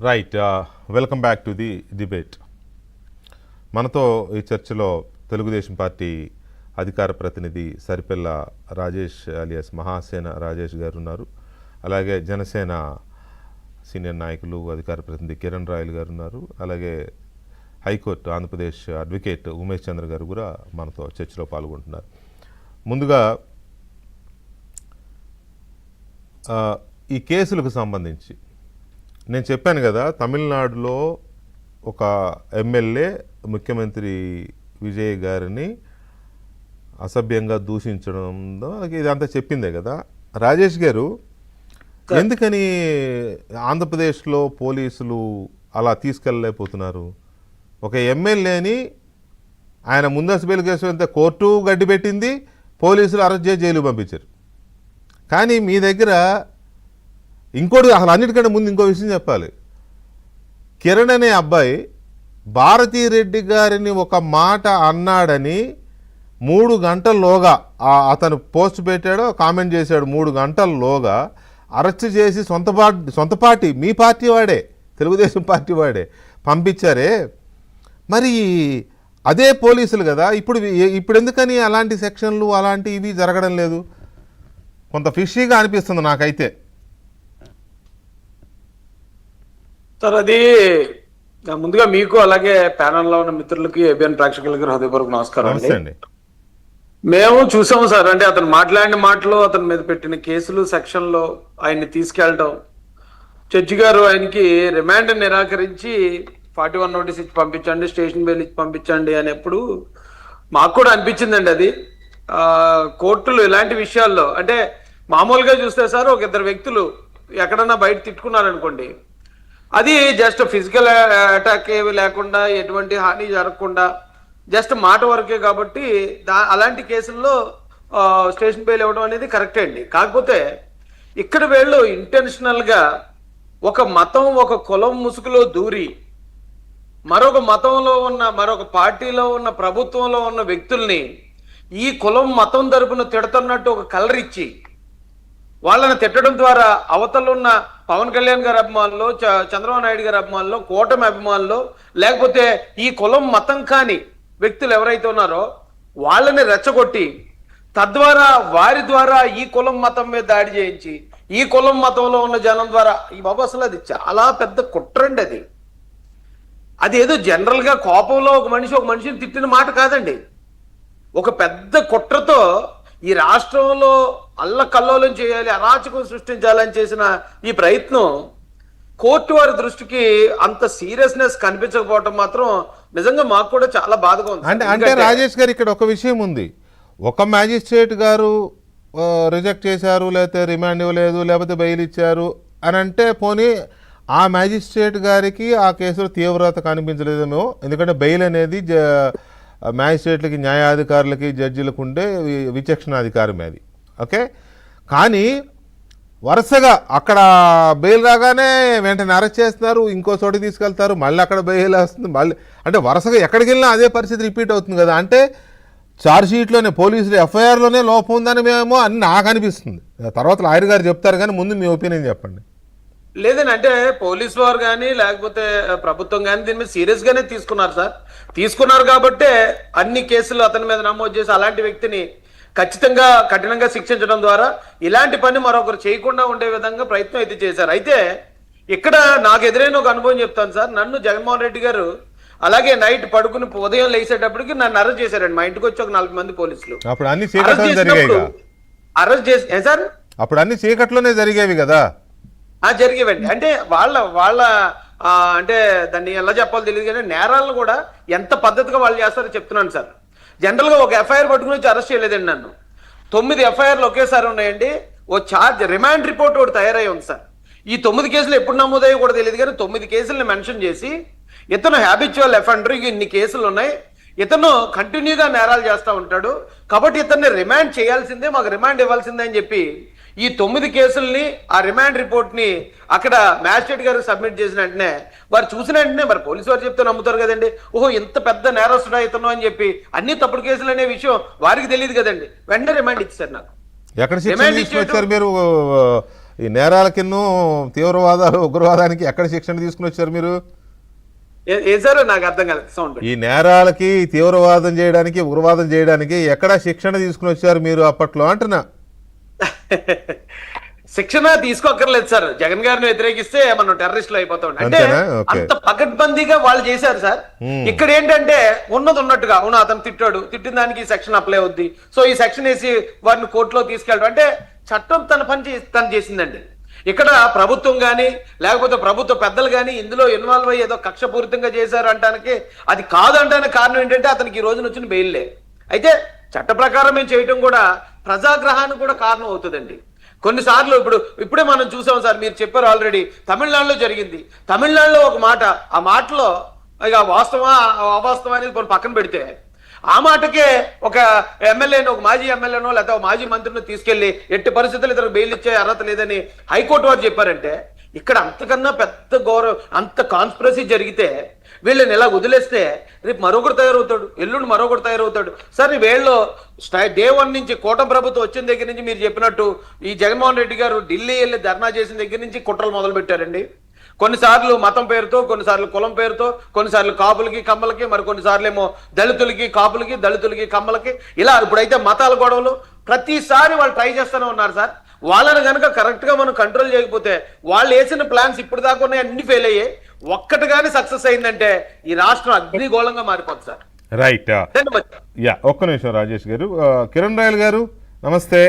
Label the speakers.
Speaker 1: Right. Welcome back to the debate. మనతో ఈ చర్చలో తెలుగుదేశం పార్టీ అధికార ప్రతినిధి సరిపెల్ల రాజేష్ అలియాస్ మహాసేన రాజేష్ గారు ఉన్నారు. అలాగే జనసేన సీనియర్ నాయకులు అధికార ప్రతినిధి కిరణ్ రాయల్ గారు ఉన్నారు. అలాగే హైకోర్టు ఆంధ్రప్రదేశ్ అడ్వకేట్ ఉమేష్ చంద్ర గారు కూడా మనతో చర్చలో పాల్గొంటున్నారు. ముందుగా ఈ కేసులకు సంబంధించి నేను చెప్పాను కదా, తమిళనాడులో ఒక ఎమ్మెల్యే ముఖ్యమంత్రి విజయ్ గారిని అసభ్యంగా దూషించడంలో ఇదంతా చెప్పిందే కదా. రాజేష్ గారు, ఎందుకని ఆంధ్రప్రదేశ్లో పోలీసులు అలా తీసుకెళ్ళలేకపోతున్నారు? ఒక ఎమ్మెల్యేని ఆయన ముందస్తు బెయిల్ కేసు అంతా కోర్టు గడ్డి పెట్టింది, పోలీసులు అరెస్ట్ చేసి జైలు పంపించారు. కానీ మీ దగ్గర ఇంకోటి, అసలు అన్నిటికంటే ముందు ఇంకో విషయం చెప్పాలి. కిరణ్ అనే అబ్బాయి భారతీరెడ్డి గారిని ఒక మాట అన్నాడని 3 గంటల్లోగా అతను పోస్ట్ పెట్టాడో కామెంట్ చేశాడు, 3 గంటల్లోగా అరెస్ట్ చేసి సొంత పార్టీ, మీ పార్టీ వాడే, తెలుగుదేశం పార్టీ వాడే పంపించారే. మరి అదే పోలీసులు కదా. ఇప్పుడు ఎందుకని అలాంటి సెక్షన్లు అలాంటి ఇవి జరగడం లేదు? కొంత ఫిషీగా అనిపిస్తుంది నాకైతే.
Speaker 2: సార్, అది ముందుగా మీకు అలాగే ప్యానల్లో ఉన్న మిత్రులకి, ఏబిఎన్ ప్రేక్షకులకి హృదయపూర్వక నమస్కారం అండి. మేము చూసాము సార్, అంటే అతను మాట్లాడిన మాటలు, అతని మీద పెట్టిన కేసులు, సెక్షన్లో ఆయన్ని తీసుకెళ్ళడం, జడ్జి గారు ఆయనకి రిమాండ్ నిరాకరించి 41 నోటీస్ ఇచ్చి పంపించండి, స్టేషన్ బెయిల్ ఇచ్చి పంపించండి అనేప్పుడు మాకు కూడా అనిపించిందండి. అది కోర్టులు ఇలాంటి విషయాల్లో, అంటే మామూలుగా చూస్తే సార్, ఒక 2 వ్యక్తులు ఎక్కడన్నా బయట తిట్టుకున్నారనుకోండి, అది జస్ట్ ఫిజికల్ అటాక్ ఏవి లేకుండా, ఎటువంటి హాని జరగకుండా జస్ట్ మాట వరకే. కాబట్టి అలాంటి కేసుల్లో స్టేషన్ బెయిల్ ఇవ్వడం అనేది కరెక్టే అండి. కాకపోతే ఇక్కడ వీళ్ళు ఇంటెన్షనల్గా ఒక మతం, ఒక కులం ముసుగులో దూరి మరొక మతంలో ఉన్న, మరొక పార్టీలో ఉన్న, ప్రభుత్వంలో ఉన్న వ్యక్తుల్ని ఈ కులం మతం తరపున తిడుతున్నట్టు ఒక కలర్ ఇచ్చి వాళ్ళని తిట్టడం ద్వారా అవతలున్న పవన్ కళ్యాణ్ గారి అభిమానులు, చంద్రబాబు నాయుడు గారి అభిమానులు, కూటమి అభిమానులు, లేకపోతే ఈ కులం మతం కాని వ్యక్తులు ఎవరైతే ఉన్నారో వాళ్ళని రెచ్చగొట్టి, తద్వారా వారి ద్వారా ఈ కులం మతం మీద దాడి చేయించి, ఈ కులం మతంలో ఉన్న జనం ద్వారా ఈ బాబు అసలు అది చాలా పెద్ద కుట్రండి. అది ఏదో జనరల్ గా కోపంలో ఒక మనిషిని తిట్టిన మాట కాదండి. ఒక పెద్ద కుట్రతో ఈ రాష్ట్రంలో అల్లకల్లోలం చేయాలి, అరాచకం సృష్టించాలని చేసిన ఈ ప్రయత్నం కోర్టు వారి దృష్టికి అంత సీరియస్నెస్ కనిపించకపోవటం మాత్రం నిజంగా మాకు కూడా చాలా బాధగా ఉంది.
Speaker 1: అంటే రాజేష్ గారు, ఇక్కడ ఒక విషయం ఉంది. ఒక మ్యాజిస్ట్రేట్ గారు రిజెక్ట్ చేశారు, లేకపోతే రిమాండ్ ఇవ్వలేదు, లేకపోతే బెయిల్ ఇచ్చారు అని అంటే, పోనీ ఆ మ్యాజిస్ట్రేట్ గారికి ఆ కేసులో తీవ్రత కనిపించలేదేమో. ఎందుకంటే బెయిల్ అనేది మ్యాజిస్ట్రేట్లకి, న్యాయాధికారులకి, జడ్జిలకు ఉండే విచక్షణాధికారం అది. ఓకే. కానీ వరుసగా అక్కడ బెయిల్ రాగానే వెంటనే అరెస్ట్ చేస్తున్నారు, ఇంకో చోట తీసుకెళ్తారు, మళ్ళీ అక్కడ బెయిల్ వస్తుంది, మళ్ళీ అంటే వరుసగా ఎక్కడికి వెళ్ళినా అదే పరిస్థితి రిపీట్ అవుతుంది కదా. అంటే ఛార్జ్షీట్లోనే, పోలీసులు ఎఫ్ఐఆర్లోనే లోపం ఉందని మేము అని నాకు అనిపిస్తుంది. తర్వాత లాయర్ గారు చెప్తారు, కానీ ముందు మీ ఒపీనియన్ చెప్పండి.
Speaker 2: లేదండి, అంటే పోలీసు వారు కానీ లేకపోతే ప్రభుత్వం కానీ దీని మీద సీరియస్ గానే తీసుకున్నారు సార్. తీసుకున్నారు కాబట్టే అన్ని కేసులు అతని మీద నమోదు చేసి అలాంటి వ్యక్తిని ఖచ్చితంగా కఠినంగా శిక్షించడం ద్వారా ఇలాంటి పని మరొకరు చేయకుండా ఉండే విధంగా ప్రయత్నం అయితే చేశారు. అయితే ఇక్కడ నాకు ఎదురైన ఒక అనుభవం చెప్తాను సార్. నన్ను జగన్మోహన్ రెడ్డి గారు అలాగే నైట్ పడుకుని ఉదయం లేచేటప్పటికి నన్ను అరెస్ట్ చేశారండి. మా ఇంటికి వచ్చి ఒక 4 మంది పోలీసులు అరెస్ట్ చేసి సార్,
Speaker 1: అప్పుడు అన్ని చీకట్లోనే జరిగేవి కదా.
Speaker 2: జరిగేవండి. అంటే వాళ్ళ అంటే దాన్ని ఎలా చెప్పాలో తెలియదు, కానీ నేరాలను కూడా ఎంత పద్ధతిగా వాళ్ళు చేస్తారో చెప్తున్నాను సార్. జనరల్ గా ఒక ఎఫ్ఐఆర్ పట్టుకుని వచ్చి అరెస్ట్ చేయలేదండి నన్ను. 9 ఎఫ్ఐఆర్లు ఒకేసారి ఉన్నాయండి. ఓ రిమాండ్ రిపోర్ట్ ఒకటి తయారై ఉంది సార్. ఈ 9 కేసులు ఎప్పుడు నమోదయ్యో కూడా తెలియదు, కానీ 9 కేసులను మెన్షన్ చేసి ఇతను హ్యాబిచువల్ అఫెండర్, ఇన్ని కేసులు ఉన్నాయి, ఇతను కంటిన్యూగా నేరాలు చేస్తూ ఉంటాడు, కాబట్టి ఇతన్ని రిమాండ్ చేయాల్సిందే, మాకు రిమాండ్ ఇవ్వాల్సిందే అని చెప్పి ఈ 9 కేసుల్ని, ఆ రిమాండ్ రిపోర్ట్ ని అక్కడ మ్యాజిస్ట్రేట్ గారికి సబ్మిట్ చేసిన వెంటనే వారు చూసిన వెంటనే, మరి పోలీసు వారు చెప్తే నమ్ముతారు కదండి, ఓహో ఇంత పెద్ద నేరస్తుడా ఇతను అని చెప్పి, అన్ని తప్పుడు కేసులు అనే విషయం వారికి తెలియదు కదండి. వెంటనే రిమాండ్ ఇచ్చారు నాకు.
Speaker 1: ఎక్కడ రిమాండ్ ఇచ్చారు మీరు? ఈ నేరాలకిన్నూ తీవ్రవాదాలు ఉగ్రవాదానికి ఎక్కడ శిక్షణ తీసుకుని వచ్చారు మీరు?
Speaker 2: ఏ సార్ నాకు అర్థం కాలేదు సౌండ్.
Speaker 1: ఈ నేరాలకి తీవ్రవాదం చేయడానికి ఉగ్రవాదం చేయడానికి ఎక్కడ శిక్షణ తీసుకుని వచ్చారు మీరు అప్పట్లో అంటున్నా?
Speaker 2: శిక్షణ తీసుకోక్కర్లేదు సార్. జగన్ గారిని వ్యతిరేకిస్తే మనం టెర్రరిస్టులు అయిపోతాం. అంటే
Speaker 1: అంతేనా? ఓకే.
Speaker 2: అంత పకడ్బందీగా వాళ్ళు చేశారు సార్. ఇక్కడ ఏంటంటే ఉన్నది ఉన్నట్టుగా అవును అతను తిట్టాడు, తిట్టిన దానికి ఈ సెక్షన్ అప్లై అవుద్ది, సో ఈ సెక్షన్ వేసి వారిని కోర్టులో తీసుకెళ్ళడం అంటే చట్టం తన పని తను చేసిందండి. ఇక్కడ ప్రభుత్వం కానీ లేకపోతే ప్రభుత్వ పెద్దలు కానీ ఇందులో ఇన్వాల్వ్ అయ్యి ఏదో కక్షపూరితంగా చేశారు అంటానికి అది కాదంటానికి కారణం ఏంటంటే అతనికి ఈ రోజున వచ్చిన బెయిల్లే. అయితే చట్ట ప్రకారం మేము చేయటం కూడా ప్రజాగ్రహానికి కూడా కారణం అవుతుందండి. కొన్నిసార్లు ఇప్పుడే మనం చూసాం సార్, మీరు చెప్పారు ఆల్రెడీ, తమిళనాడులో జరిగింది. తమిళనాడులో ఒక మాట, ఆ మాటలో ఇక వాస్తవా అవాస్తవం అనేది కొన్ని పక్కన పెడితే ఆ మాటకే ఒక ఎమ్మెల్యేనో ఒక మాజీ ఎమ్మెల్యేనో లేకపోతే ఒక మాజీ మంత్రినో తీసుకెళ్లి ఎట్టి పరిస్థితులు ఇతను బెయిల్ ఇచ్చే అర్హత లేదని హైకోర్టు వారు చెప్పారంటే ఇక్కడ అంతకన్నా పెద్ద గౌరవం అంత కాన్స్పిరసీ జరిగితే వీళ్ళని ఎలా వదిలేస్తే రేపు మరొకరు తయారవుతాడు, ఎల్లుండి మరొకరు తయారవుతాడు. సరే వీళ్ళు డే 1 నుంచి కూటమి ప్రభుత్వం వచ్చిన దగ్గర నుంచి మీరు చెప్పినట్టు ఈ జగన్మోహన్ రెడ్డి గారు ఢిల్లీ వెళ్ళి ధర్నా చేసిన దగ్గర నుంచి కుట్రలు మొదలు పెట్టారండి. కొన్నిసార్లు మతం పేరుతో, కొన్నిసార్లు కులం పేరుతో, కొన్నిసార్లు కాపులకి కమ్మలకి, మరి కొన్నిసార్లు ఏమో దళితులకి కాపులకి, దళితులకి కమ్మలకి, ఇలా ఇప్పుడైతే మతాల గొడవలు ప్రతిసారి వాళ్ళు ట్రై చేస్తూనే ఉన్నారు సార్. వాళ్ళని కనుక కరెక్ట్ గా మనం కంట్రోల్ చేయకపోతే వాళ్ళు వేసిన ప్లాన్స్ ఇప్పుడు దాకా ఉన్నాయి అన్ని ఫెయిల్ అయ్యాయి. ఒక్కటి కానీ సక్సెస్ అయిందంటే ఈ రాష్ట్రం అగ్నిగోళంగా మారిపోతుంది సార్.
Speaker 1: రైట్. ఒక్క నిమిషం రాజేష్ గారు. కిరణ్ రాయల్ గారు నమస్తే.